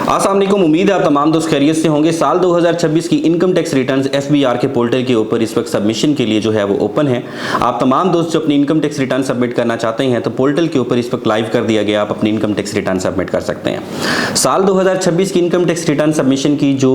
अस्सलाम वालेकुम। उम्मीद है आप तमाम दोस्त खैरियत से होंगे। साल 2026 की इनकम टैक्स रिटर्न्स एफबीआर के पोर्टल के ऊपर इस वक्त सबमिशन के लिए जो है वो ओपन है। आप तमाम दोस्त जो अपनी इनकम टैक्स रिटर्न सबमिट करना चाहते हैं तो पोर्टल के ऊपर इस वक्त लाइव कर दिया गया, आप अपनी इनकम टैक्स रिटर्न सबमिट कर सकते हैं। साल 2026 की इनकम टैक्स रिटर्न सबमिशन की जो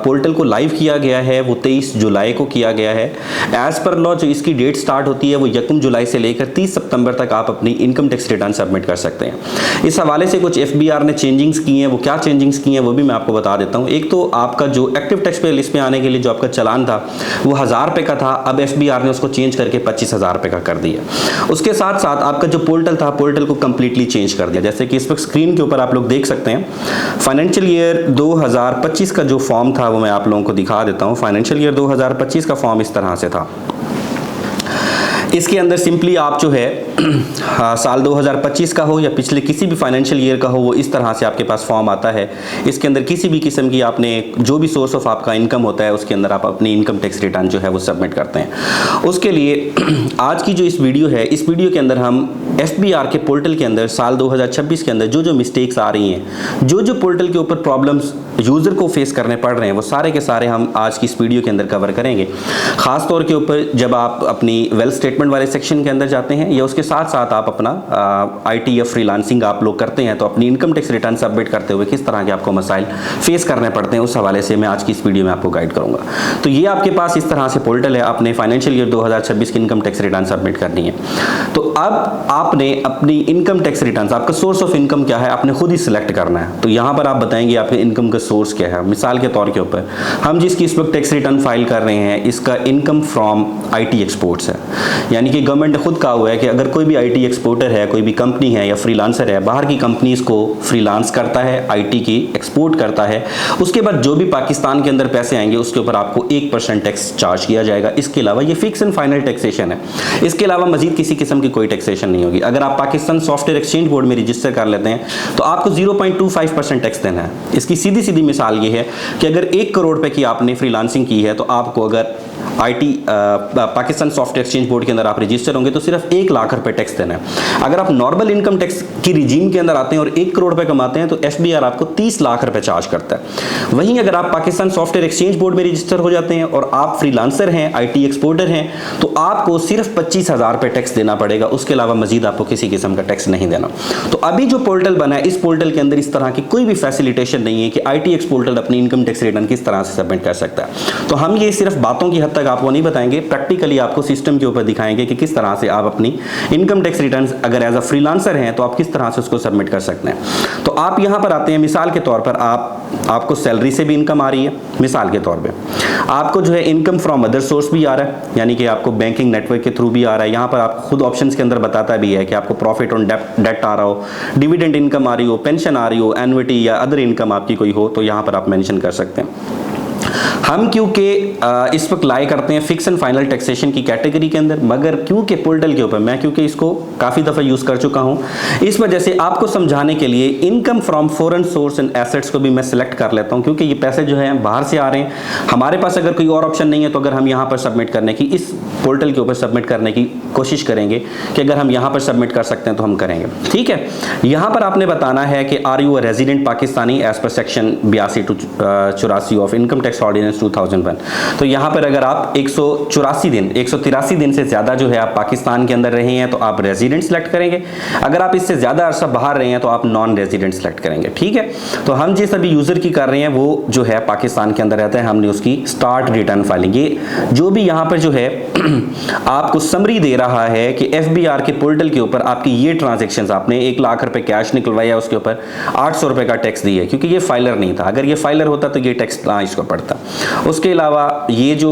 पोर्टल को लाइव किया गया है वो 23 जुलाई को किया गया है। एज पर लॉ जो इसकी डेट स्टार्ट होती है वो 1 जुलाई से लेकर 30 सितंबर तक आप अपनी इनकम टैक्स रिटर्न सबमिट कर सकते हैं। इस हवाले से कुछ एफबीआर ने चेंजिंग्स की हैं, वो क्या चेंजिंग्स की हैं वो भी मैं आपको बता देता हूं। एक तो आपका जो एक्टिव टैक्स पेयर लिस्ट में आने के लिए जो आपका चालान था वो 1000 रुपए का था, अब एफबीआर ने उसको चेंज करके 25,000 रुपए का कर दिया। उसके साथ साथ आपका जो पोर्टल था, पोर्टल को कंप्लीटली चेंज कर दिया। जैसे कि इस वक्त स्क्रीन के ऊपर आप लोग देख सकते हैं, फाइनेंशियल ईयर 2025 का जो फॉर्म था वो मैं आप लोगों को दिखा देता हूं। फाइनेंशियल ईयर 2025 का फॉर्म इस तरह से था। इसके अंदर सिंपली आप जो है साल 2025 का हो या पिछले किसी भी फाइनेंशियल ईयर का हो, वो इस तरह से आपके पास फॉर्म आता है। इसके अंदर किसी भी किस्म की आपने जो भी सोर्स ऑफ आपका इनकम होता है उसके अंदर आप अपनी इनकम टैक्स रिटर्न जो है वो सबमिट करते हैं। उसके लिए आज की जो इस वीडियो है, इस वीडियो के अंदर हम एफबीआर के पोर्टल के अंदर साल 2026 के अंदर जो मिस्टेक्स आ रही हैं, जो पोर्टल के ऊपर प्रॉब्लम्स यूज़र को फेस करने पड़ रहे हैं, वो सारे के सारे हम आज की इस वीडियो के अंदर कवर करेंगे। खास तौर के ऊपर जब आप अपनी वेल्थ स्टेटमेंट वाले सेक्शन के अंदर जाते हैं या उसके साथ साथ आप अपना आईटी या फ्रीलांसिंग आप लोग करते हैं तो अपनी इनकम टैक्स रिटर्न सबमिट करते हुए किस तरह के आपको मसाइल फेस करने पड़ते हैं, उस हवाले से मैं आज की इस वीडियो में आपको गाइड करूंगा। तो ये आपके पास इस तरह से पोर्टल है, आपने फाइनेंशियल ईयर 2026 की इनकम टैक्स रिटर्न सबमिट करनी है। तो अब आपने अपनी इनकम टैक्स रिटर्न, आपका सोर्स ऑफ इनकम क्या है, आपने खुद ही सिलेक्ट करना है। तो यहाँ पर आप बताएंगे आपके इनकम का सोर्स क्या है। मिसाल के तौर के ऊपर हम जिसकी इस वक्त टैक्स रिटर्न फाइल कर रहे हैं, इसका इनकम फ्रॉम आईटी एक्सपोर्ट्स है। यानी कि गवर्नमेंट ने खुद कहा हुआ है कि अगर कोई भी आईटी एक्सपोर्टर है, कोई भी कंपनी है या फ्रीलांसर है, बाहर की कंपनीज को फ्रीलांस करता है, आईटी की एक्सपोर्ट करता है, उसके बाद जो भी पाकिस्तान के अंदर पैसे आएंगे उसके ऊपर आपको 1% टैक्स चार्ज किया जाएगा। इसके अलावा ये फिक्स एंड फाइनल टैक्सेशन है, इसके अलावा मजीद किसी किस्म की कोई टैक्सेशन नहीं होगी। अगर आप पाकिस्तान सॉफ्टवेयर एक्सचेंज बोर्ड में रजिस्टर कर लेते हैं तो आपको 0.25% टैक्स देना है। इसकी सीधी सीधी मिसाल ये है कि अगर 1 करोड़ रुपए की आपने फ्रीलांसिंग की है तो आपको अगर IT Pakistan software exchange board के अंदर आप रजिस्टर होंगे तो सिर्फ 1 लाख रुपए टैक्स देना है। अगर आप नॉर्मल इनकम टैक्स की रिजीम के अंदर आते हैं और 1 करोड़ रुपए कमाते हैं तो एफबीआर आपको 30 लाख रुपए चार्ज करता है। वहीं अगर आप पाकिस्तान सॉफ्टवेयर एक्सचेंज बोर्ड में रजिस्टर हो जाते हैं और आप फ्रीलांसर हैं, आईटी एक्सपोर्टर हैं, तो आपको सिर्फ 25,000 रुपए टैक्स देना पड़ेगा। उसके अलावा मजीद आपको किसी किस्म का टैक्स नहीं देना। तो अभी जो पोर्टल बना है, इस पोर्टल के अंदर इस तरह की कोई भी फैसिलिटेशन नहीं है कि आईटी एक्सपोर्टर अपनी इनकम टैक्स रिटर्न किस तरह से सबमिट कर सकता है। तो हम ये सिर्फ बातों की हद तक आपको नहीं बताएंगे, प्रैक्टिकली आपको सिस्टम के ऊपर दिखाएंगे कि किस तरह से आप अपनी इनकम टैक्स रिटर्न अगर एज अ फ्रीलांसर हैं तो आप किस तरह से उसको सबमिट कर सकते हैं। तो आप यहां पर आते हैं, मिसाल के तौर पर आपको सैलरी से भी इनकम आ रही है। मिसाल के तौर पे आपको जो है इनकम फ्रॉम अदर सोर्स भी आ रहा है, यानी कि आपको बैंकिंग नेटवर्क के थ्रू भी आ रहा है। यहां पर आप खुद ऑप्शंस के अंदर बताता भी है कि आपको प्रॉफिट ऑन डेट आ रहा हो, डिविडेंड इनकम आ रही हो, पेंशन आ रही हो, एन्युटी या अदर इनकम आपकी कोई हो, तो यहां पर आप मेंशन कर सकते हैं। हम क्योंकि इस वक्त लाई करते हैं फिक्स एंड फाइनल टैक्सेशन की कैटेगरी के अंदर, मगर क्योंकि पोर्टल के ऊपर मैं क्योंकि इसको काफ़ी दफ़ा यूज़ कर चुका हूं, इस वजह से आपको समझाने के लिए income from foreign source and assets को भी मैं सिलेक्ट कर लेता हूं, क्योंकि ये पैसे जो हैं बाहर से आ रहे हैं। हमारे पास अगर कोई और ऑप्शन नहीं है तो अगर हम यहाँ पर सबमिट करने की, इस पोर्टल के ऊपर सबमिट करने की कोशिश करेंगे कि अगर हम यहाँ पर सबमिट कर सकते हैं तो हम करेंगे। ठीक है, यहाँ पर आपने बताना है कि are you a resident Pakistani as per section 82 to 84 of income tax ordinance 2001। तो यहाँ पर अगर आप 183 दिन से ज्यादा जो है आप पाकिस्तान के अंदर रहे हैं तो आप रेजिडेंट सेलेक्ट करेंगे। अगर आप इससे ज्यादा अरसा बाहर रहे हैं तो आप नॉन रेजिडेंट सेलेक्ट करेंगे। ठीक है, तो हम जिस अभी यूजर की कर रहे हैं वो जो है पाकिस्तान के अंदर रहता है, हमने उसकी स्टार्ट रिटर्न फाइलिंग, ये जो भी यहाँ पर जो है आपको समरी दे रहा है कि एफबीआर के पोर्टल के ऊपर आपकी ये ट्रांजेक्शन, आपने 1 लाख रुपए कैश निकलवाया, उसके ऊपर 800 रुपए का टैक्स दिया, क्योंकि ये फाइलर नहीं था। अगर ये फाइलर होता तो ये टैक्स इसको पड़ता। उसके अलावा ये जो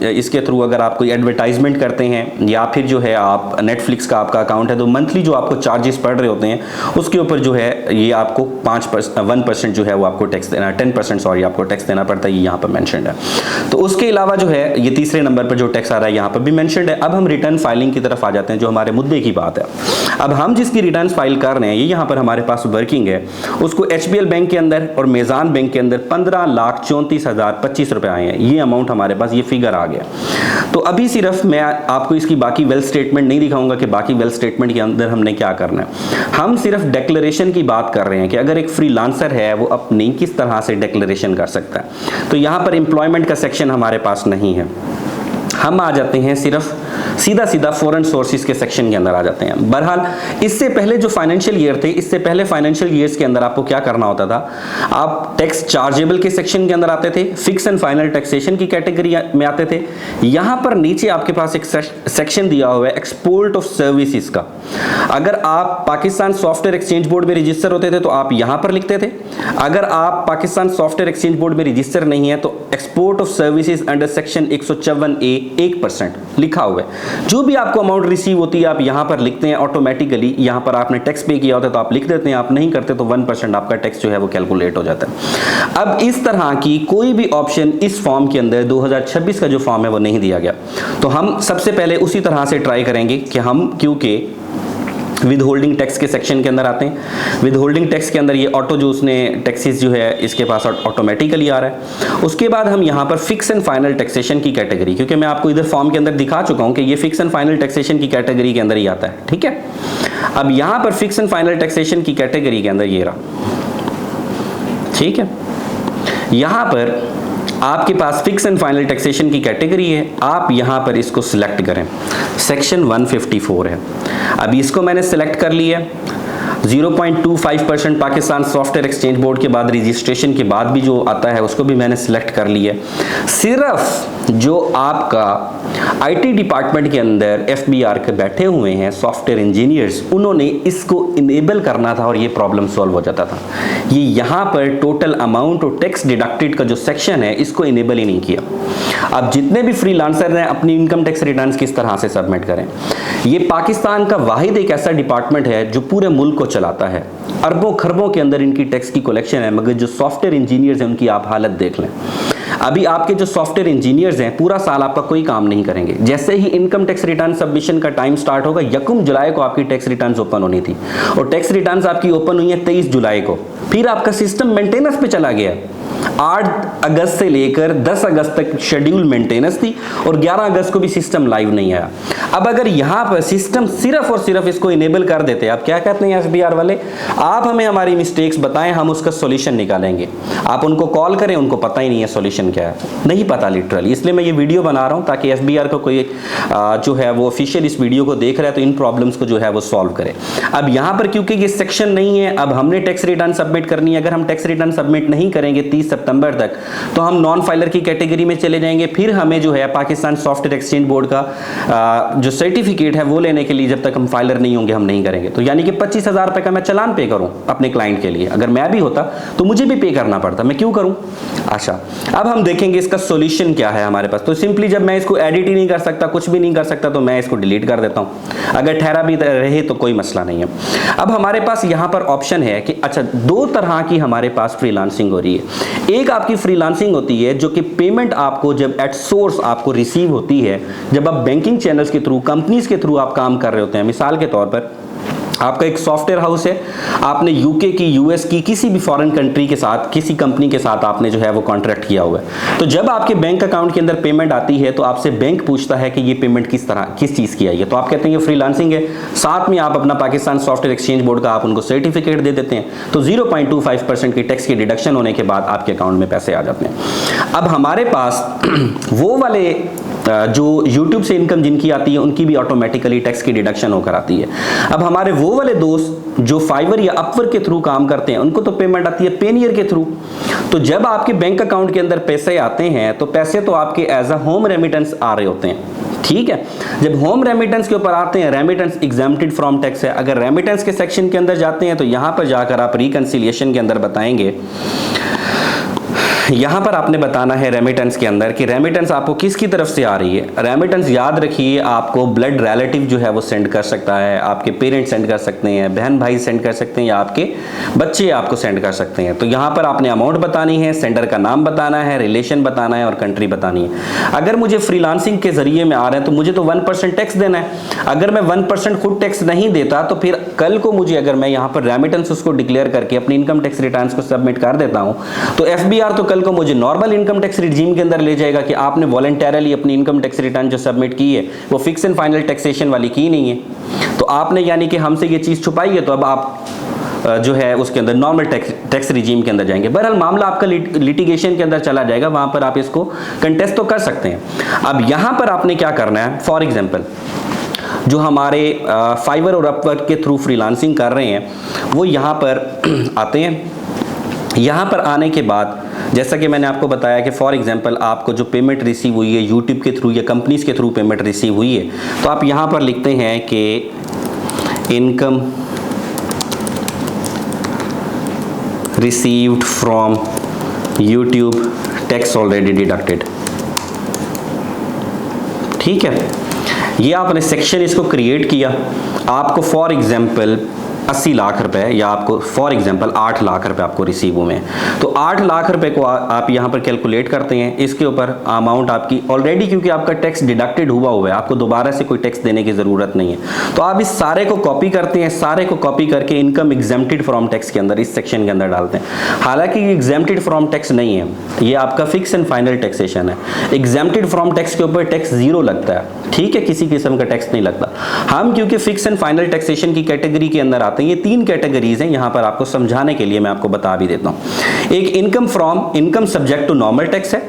इसके थ्रू अगर आप कोई एडवर्टाइजमेंट करते हैं या फिर जो है आप नेटफ्लिक्स का आपका अकाउंट है तो मंथली जो आपको चार्जेस पड़ रहे होते हैं उसके ऊपर जो है ये आपको 1% जो है वो आपको टैक्स देना, 10% सॉरी आपको टैक्स देना पड़ता है, ये यहाँ पर मेंशन्ड है। तो उसके अलावा जो है ये तीसरे नंबर पर जो टैक्स आ रहा है यहाँ पर भी मेंशन्ड है। अब हम रिटर्न फाइलिंग की तरफ आ जाते हैं, जो हमारे मुद्दे की बात है। अब हम जिसकी रिटर्न फाइल कर रहे हैं ये यहाँ पर हमारे पास वर्किंग है, उसको एचबीएल बैंक के अंदर और मेज़ान बैंक के अंदर 15,34,000 25 रुपये आए हैं, ये अमाउंट हमारे पास, ये फिगर आ गया। तो अभी सिर्फ मैं आपको इसकी बाकी वेल्थ स्टेटमेंट नहीं दिखाऊंगा कि बाकी वेल्थ स्टेटमेंट के अंदर हमने क्या करना है। हम सिर्फ डिक्लेरेशन की बात कर रहे हैं कि अगर एक फ्रीलांसर है वो अपनी किस तरह से डिक्लेरेशन कर सकता है। तो यहाँ पर एम्प्लॉयमेंट का सेक्शन हमारे पास नहीं है, हम आ जाते हैं सिर्फ सीधा सीधा फॉरेन सोर्सेज के सेक्शन के अंदर आ जाते हैं। बहरहाल इससे पहले जो फाइनेंशियल ईयर थे, इससे पहले फाइनेंशियल ईयर्स के अंदर आपको क्या करना होता था, आप टैक्स चार्जेबल के सेक्शन के अंदर आते थे, फिक्स एंड फाइनल टैक्सेशन की कैटेगरी में आते थे। यहां पर नीचे आपके पास एक सेक्शन दिया हुआ है एक्सपोर्ट ऑफ सर्विसेज का। अगर आप पाकिस्तान सॉफ्टवेयर एक्सचेंज बोर्ड में रजिस्टर होते थे तो आप यहां पर लिखते थे, अगर आप पाकिस्तान सॉफ्टवेयर एक्सचेंज बोर्ड में रजिस्टर नहीं है तो export of services under section 154A 1% लिखा हुआ है। जो भी आपको अमाउंट रिसीव होती है आप यहां पर लिखते हैं ऑटोमेटिकली। यहां पर आपने टैक्स पे किया होता है तो आप लिख देते हैं, आप नहीं करते तो 1% आपका टैक्स जो है वो कैलकुलेट हो जाता है। अब इस तरह की कोई भी ऑप्शन इस फॉर्म के अंदर 2026 का जो फॉर्म है वो नहीं दिया गया। तो हम सबसे पहले उसी तरह से ट्राई करेंगे कि हम, क्योंकि विद होल्डिंग टैक्स के सेक्शन के अंदर आते हैं, विद होल्डिंग टैक्स के अंदर ये ऑटो जो उसने टैक्सेस जो है इसके पास ऑटोमेटिकली आ रहा है। उसके बाद हम यहाँ पर फिक्स एंड फाइनल टैक्सेशन की कैटेगरी, क्योंकि मैं आपको इधर फॉर्म के अंदर दिखा चुका हूँ कि ये फिक्स एंड फाइनल टैक्सेशन की कैटेगरी के अंदर ही आता है, ठीक है। अब यहाँ पर फिक्स एंड फाइनल टैक्सेशन की कैटेगरी के अंदर ये रहा, ठीक है। यहाँ पर आपके पास फिक्स एंड फाइनल टैक्सेशन की कैटेगरी है, आप यहां पर इसको सिलेक्ट करें, सेक्शन 154 है। अभी इसको मैंने सिलेक्ट कर लिया, 0.25% पाकिस्तान सॉफ्टवेयर एक्सचेंज बोर्ड के बाद रजिस्ट्रेशन के बाद भी जो आता है उसको भी मैंने सिलेक्ट कर लिया। सिर्फ जो आपका आईटी डिपार्टमेंट के अंदर एफबीआर के बैठे हुए हैं सॉफ्टवेयर इंजीनियर्स, उन्होंने इसको इनेबल करना था और ये प्रॉब्लम सॉल्व हो जाता था। ये यहाँ पर टोटल अमाउंट और टैक्स डिडक्टेड का जो सेक्शन है इसको इनेबल ही नहीं किया। अब जितने भी फ्रीलांसर हैं अपनी इनकम टैक्स रिटर्न्स किस तरह से सबमिट करें। ये पाकिस्तान का वाहिद एक ऐसा डिपार्टमेंट है जो पूरे मुल्क को चलाता है, अरबों खरबों के अंदर इनकी टैक्स की कलेक्शन है, मगर जो सॉफ्टवेयर इंजीनियर्स हैं उनकी आप हालत देख लें। अभी आपके जो सॉफ्टवेयर इंजीनियर्स हैं पूरा साल आपका कोई काम नहीं करेंगे। जैसे ही इनकम टैक्स रिटर्न सबमिशन का टाइम स्टार्ट होगा, 1 जुलाई को आपकी टैक्स रिटर्न्स ओपन होनी थी और टैक्स रिटर्न्स आपकी ओपन हुई है 23 जुलाई को। फिर आपका सिस्टम मेंटेनेंस पे चला गया। 8 अगस्त से लेकर 10 अगस्त तक शेड्यूल मेंटेनेंस थी और 11 अगस्त को भी सिस्टम लाइव नहीं आया। अब अगर यहां पर सिस्टम सिर्फ और सिर्फ इसको इनेबल कर देते, आप क्या कहते हैं एसबीआर वाले, आप हमें हमारी मिस्टेक्स बताएं, हम उसका सॉल्यूशन निकालेंगे। आप उनको कॉल करें, उनको पता ही नहीं है सॉल्यूशन क्या है, नहीं पता लिटरली। इसलिए मैं ये वीडियो बना रहा हूं ताकि एसबीआर को कोई जो है वो ऑफिशियल इस वीडियो को देख रहा है तो इन प्रॉब्लम्स को जो है वो सॉल्व करे। अब यहां पर क्योंकि ये सेक्शन नहीं है, अब हमने टैक्स रिटर्न सबमिट करनी है। अगर हम टैक्स रिटर्न सबमिट नहीं करेंगे 30 सितंबर तक तो हम नॉन फाइलर की कैटेगरी में चले जाएंगे। फिर हमें जो है पाकिस्तान सॉफ्टवेयर एक्सचेंज बोर्ड का जो सर्टिफिकेट है वो लेने के लिए जब तक हम फाइलर नहीं होंगे हम नहीं करेंगे। तो यानी कि 25,000 रुपए का मैं चालान पे करूं अपने क्लाइंट के लिए, अगर मैं भी होता तो मुझे भी पे करना पड़ता, मैं क्यों करूं। अच्छा, अब हम देखेंगे इसका सॉल्यूशन क्या है हमारे पास। तो सिंपली जब मैं इसको एडिट ही नहीं कर सकता, कुछ भी नहीं कर सकता, तो मैं इसको डिलीट कर देता हूं। अगर ठहरा भी रहे तो कोई मसला नहीं है। अब हमारे पास यहां पर ऑप्शन है कि अच्छा 2 तरह की हमारे पास फ्रीलांसिंग हो रही है। एक आपकी फ्रीलांसिंग होती है जो कि पेमेंट आपको जब एट सोर्स आपको रिसीव होती है, जब आप बैंकिंग चैनल्स के थ्रू, कंपनीज के थ्रू आप काम कर रहे होते हैं। मिसाल के तौर पर आपका एक सॉफ्टवेयर हाउस है, आपने यूके की, यूएस की, किसी भी फॉरेन कंट्री के साथ, किसी कंपनी के साथ आपने जो है वो कॉन्ट्रैक्ट किया हुआ है। तो जब आपके बैंक अकाउंट के अंदर पेमेंट आती है तो आपसे बैंक पूछता है कि ये पेमेंट किस तरह, किस चीज़ की आई है। तो आप कहते हैं ये फ्रीलांसिंग है, साथ में आप अपना पाकिस्तान सॉफ्टवेयर एक्सचेंज बोर्ड का आप उनको सर्टिफिकेट दे देते हैं। तो 0.25% की टैक्स की डिडक्शन होने के बाद आपके अकाउंट में पैसे आ जाते हैं। अब हमारे पास वो वाले जो YouTube से इनकम जिनकी आती है उनकी भी ऑटोमेटिकली टैक्स की डिडक्शन होकर आती है। अब हमारे वो वाले दोस्त जो फाइवर या अपवर्क के थ्रू काम करते हैं उनको तो पेमेंट आती है पेनियर के थ्रू। तो जब आपके बैंक अकाउंट के अंदर पैसे आते हैं तो पैसे तो आपके एज अ होम रेमिटेंस आ रहे होते हैं, ठीक है। जब होम रेमिटेंस के ऊपर आते हैं, रेमिटेंस एग्जेम्प्टेड फ्रॉम टैक्स है। अगर रेमिटेंस के सेक्शन के अंदर जाते हैं तो यहां पर जाकर आप रिकंसिलिएशन के अंदर बताएंगे, यहां पर आपने बताना है रेमिटेंस के अंदर कि रेमिटेंस आपको किसकी तरफ से आ रही है। रेमिटेंस याद रखिए आपको ब्लड रिलेटिव जो है वो सेंड कर सकता है, आपके पेरेंट्स सेंड कर सकते हैं, बहन भाई सेंड कर सकते हैं, या आपके बच्चे आपको सेंड कर सकते हैं। तो यहां पर आपने अमाउंट बतानी है, सेंडर का नाम बताना है, रिलेशन बताना है और कंट्री बतानी है। अगर मुझे फ्रीलांसिंग के जरिए में आ रहा है तो मुझे तो 1% टैक्स देना है। अगर मैं 1% खुद टैक्स नहीं देता तो फिर कल को मुझे, अगर मैं यहाँ पर रेमिटेंस उसको डिक्लेयर करके अपनी इनकम टैक्स रिटर्न्स को सबमिट कर देता हूँ तो एफबीआर तो कल कल को मुझे नॉर्मल इनकम टैक्स रिजीम के अंदर ले जाएगा कि आपने वॉलंटरली अपनी इनकम टैक्स रिटर्न जो सबमिट की है वो फिक्स एंड फाइनल टैक्सेशन वाली की नहीं है, तो आपने यानी कि हमसे ये चीज़ छुपाई है, तो अब आप जो है उसके अंदर नॉर्मल टैक्स रिजीम के अंदर जाएंगे। बहरहाल मामला आपका लिटिगेशन के अंदर चला जाएगा, वहां पर आप इसको कंटेस्ट तो कर सकते हैं। अब यहां पर आपने क्या करना है, फॉर एग्जांपल जो हमारे फाइवर और अपवर्क के थ्रू फ्रीलांसिंग कर रहे हैं वो यहां पर आते हैं। यहां पर आने के बाद जैसा कि मैंने आपको बताया कि फॉर एग्जांपल आपको जो पेमेंट रिसीव हुई है यूट्यूब के थ्रू या कंपनीज के थ्रू पेमेंट रिसीव हुई है, तो आप यहां पर लिखते हैं कि income received from YouTube tax already deducted। ठीक है, ये आपने सेक्शन इसको क्रिएट किया, आपको फॉर एग्जांपल 80 लाख रुपए या आपको फॉर एग्जांपल 8 लाख रुपए आपको रिसीव हुए हैं, तो 8 लाख रुपए को आप यहां पर कैलकुलेट करते हैं। इसके ऊपर अमाउंट आपकी ऑलरेडी, क्योंकि आपका टैक्स डिडक्टेड हुआ है, आपको दोबारा से कोई टैक्स देने की ज़रूरत नहीं है, तो आप इस सारे को कॉपी करते हैं, सारे को कॉपी करके इनकम एग्जेम्प्टेड फ्रॉम टैक्स के अंदर इस सेक्शन के अंदर डालते हैं। हालांकि ये एग्जेम्प्टेड फ्रॉम टैक्स नहीं है, ये आपका फिक्स एंड फाइनल टैक्सेशन है। एग्जेम्प्टेड फ्रॉम टैक्स के ऊपर टैक्स 0 लगता है, ठीक है, किसी किस्म का टैक्स नहीं लगता। हम क्योंकि फिक्स एंड फाइनल टैक्सेशन की कैटेगरी के अंदर आते हैं, ये 3 कैटेगरीज हैं, यहां पर आपको समझाने के लिए मैं आपको बता भी देता हूं। एक income subject to normal tax है,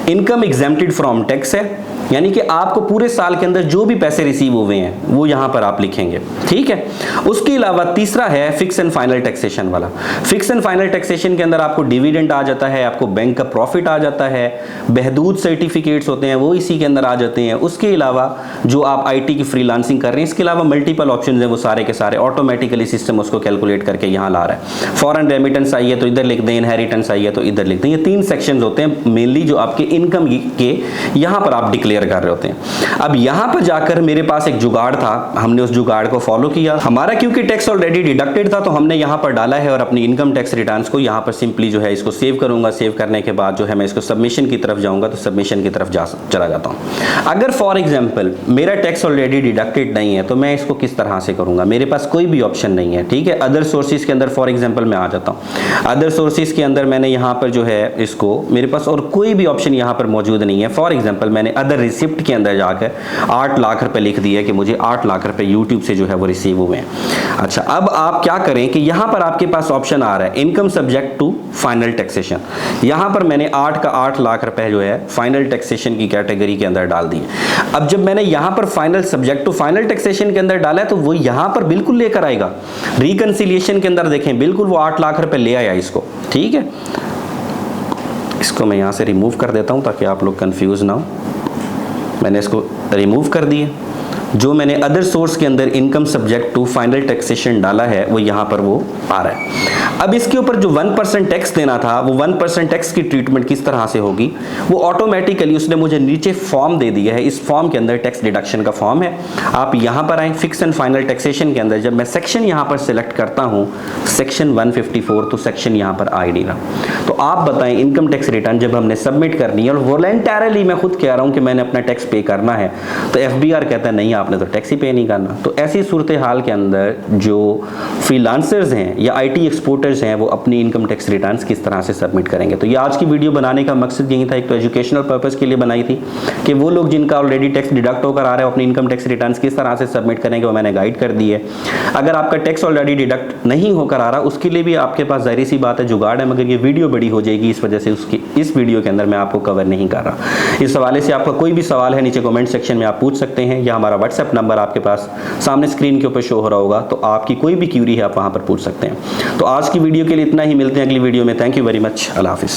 इनकम एग्जेम्प्टेड फ्रॉम टैक्स है, यानी कि आपको पूरे साल के अंदर जो भी पैसे रिसीव हुए हैं वो यहां पर आप लिखेंगे, ठीक है। उसके अलावा तीसरा है फिक्स एंड फाइनल टैक्सेशन वाला। फिक्स एंड फाइनल टैक्सेशन के अंदर आपको डिविडेंड आ जाता है, आपको बैंक का प्रॉफिट आ जाता है, बहदूद सर्टिफिकेट्स होते हैं वो इसी के अंदर आ जाते हैं। उसके अलावा जो आप आईटी की फ्रीलांसिंग कर रहे हैं, इसके अलावा मल्टीपल ऑप्शन है, वो सारे के सारे ऑटोमेटिकली सिस्टम उसको कैलकुलेट करके यहाँ ला रहा है। फॉरेन रेमिटेंस आई है तो इधर लिख दें, इनहेरिटेंस आई है तो इधर लिख दें। ये 3 सेक्शन होते हैं मेनली जो आपके इनकम के यहाँ पर आप डिक्लेयर कर रहे होते हैं। अब यहां पर जाकर मेरे पास एक जुगाड़ था, हमने उस जुगाड़ को फॉलो किया। हमारा क्योंकि टैक्स ऑलरेडी डिडक्टेड था तो हमने यहां पर डाला है और अपनी इनकम टैक्स रिटर्न्स को यहां पर सिंपली जो है इसको सेव करूंगा। सेव करने के बाद जो है मैं इसको सबमिशन की तरफ जाऊंगा, तो सबमिशन की तरफ चला जाता हूं। अगर फॉर एग्जांपल मेरा टैक्स ऑलरेडी डिडक्टेड नहीं है तो मैं इसको किस तरह से करूंगा, मेरे पास कोई भी ऑप्शन नहीं है, ठीक है। अदर सोर्सेज के अंदर फॉर एग्जांपल मैं आ जाता हूं। अदर सोर्सेज के अंदर मैंने यहां पर जो है इसको, मेरे पास और कोई भी ऑप्शन यहां पर मौजूद नहीं है। फॉर एग्जांपल मैंने अदर रिसिप्ट के अंदर जाकर 8 लाख रुपए लिख दिया कि मुझे 8 लाख रुपए यूट्यूब से जो है वो रिसीव हुए हैं। अच्छा, अब आप क्या करें कि यहां पर आपके पास ऑप्शन आ रहा है income subject to final taxation. यहां पर मैंने 8 लाख रुपए जो है फाइनल टैक्सेशन की कैटेगरी के अंदर डाल दिए। अब जब मैंने यहां पर final subject to final taxation के अंदर डाला है तो वो यहां पर बिल्कुल लेकर आएगा। रिकंसिलिएशन के अंदर देखें बिल्कुल वो 8 लाख रुपए ले आया इसको, ठीक है। इसको मैं यहां से रिमूव कर देता हूं ताकि आप लोग कंफ्यूज ना हो। मैंने इसको रिमूव कर दिए। जो मैंने अदर सोर्स के अंदर income subject to final taxation डाला है वो यहाँ पर वो आ रहा है। अब इसके ऊपर जो 1% टैक्स देना था, वो 1% टैक्स की ट्रीटमेंट किस तरह से होगी, वो ऑटोमेटिकली उसने मुझे नीचे फॉर्म दे दिया है। इस फॉर्म के अंदर टैक्स डिडक्शन का फॉर्म है। आप यहाँ पर आए फिक्स एंड फाइनल टैक्सेशन के अंदर, जब मैं सेक्शन यहाँ पर सिलेक्ट करता हूँ सेक्शन 154, तो सेक्शन यहाँ पर आ ही नहीं रहा। तो आप बताएं इनकम टैक्स रिटर्न जब हमने सबमिट करनी है और वॉलंटरली मैं खुद कह रहा हूँ कि मैंने अपना टैक्स पे करना है, तो FBR कहता है नहीं आपने तो टैक्स ही पे नहीं करना। तो ऐसी सूरत हाल के अंदर जो फ्रीलांसर्स हैं या IT एक्सपोर्टर्स हैं वो अपनी इनकम टैक्स रिटर्न्स किस तरह से सबमिट करेंगे। तो ये आज की वीडियो बनाने का मकसद यही था, एक तो एजुकेशनल पर्पस के लिए बनाई थी कि वो लोग जिनका ऑलरेडी टैक्स डिडक्ट होकर आ रहा है अपनी इनकम टैक्स रिटर्न्स किस तरह से सबमिट करेंगे, वो मैंने गाइड कर दी है। अगर आपका टैक्स ऑलरेडी डिडक्ट नहीं होकर आ रहा उसके लिए भी आपके पास जाहिर सी बात है जुगाड़ है, मगर ये वीडियो बड़ी हो जाएगी, इस वजह से उसकी इस वीडियो के अंदर मैं आपको कवर नहीं कर रहा। इस हवाले से आपका कोई भी सवाल है नीचे कमेंट सेक्शन में आप पूछ सकते हैं, या हमारा व्हाट्सएप नंबर आपके पास सामने स्क्रीन के ऊपर शो हो रहा होगा, तो आपकी कोई भी क्यूरी है आप वहां पर पूछ सकते हैं। तो आज की वीडियो के लिए इतना ही, मिलते हैं अगली वीडियो में। थैंक यू वेरी मच, अल्लाह हाफिज़।